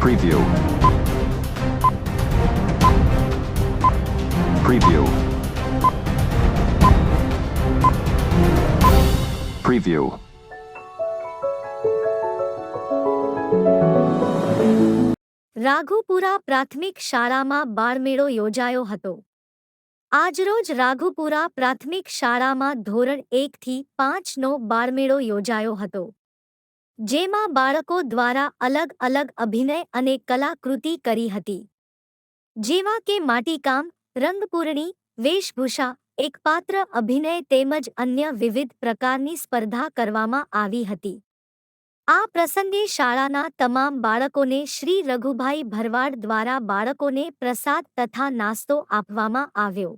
Preview. Preview. Preview. રાઘુપુરા પ્રાથમિક શાળામાં બાળમેળો યોજાયો હતો. આજરોજ રાઘુપુરા પ્રાથમિક શાળામાં ધોરણ 1 થી 5 નો બાળમેળો યોજાયો હતો. જેમાં બાળકો દ્વારા અલગ અલગ અભિનય અને કલાકૃતિ કરી હતી. જેવા કે માટીકામ, રંગપૂરણી, વેશભૂષા, એકપાત્ર અભિનય તેમજ અન્ય વિવિધ પ્રકારની સ્પર્ધા કરવામાં આવી હતી. આ પ્રસંગે શાળાના તમામ બાળકોને શ્રી રઘુભાઈ ભરવાડ દ્વારા બાળકોને પ્રસાદ તથા નાસ્તો આપવામાં આવ્યો.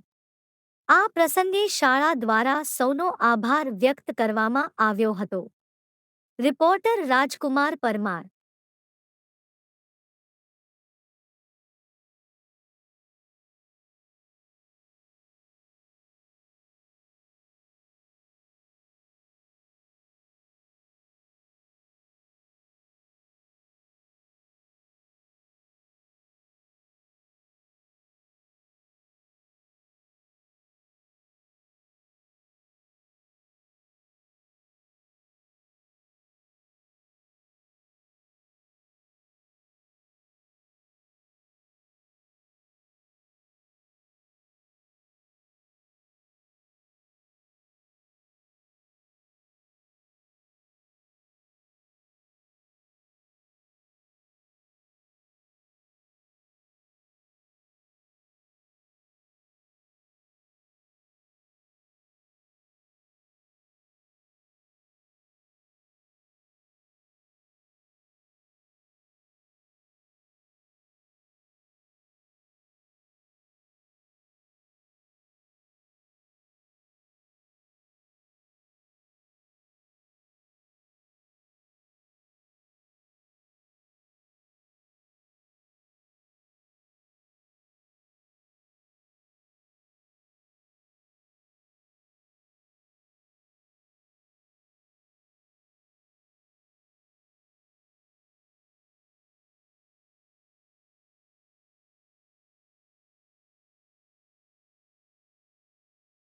આ પ્રસંગે શાળા દ્વારા સૌનો આભાર વ્યક્ત કરવામાં આવ્યો હતો. રિપોર્ટર રાજકુમાર પરમાર.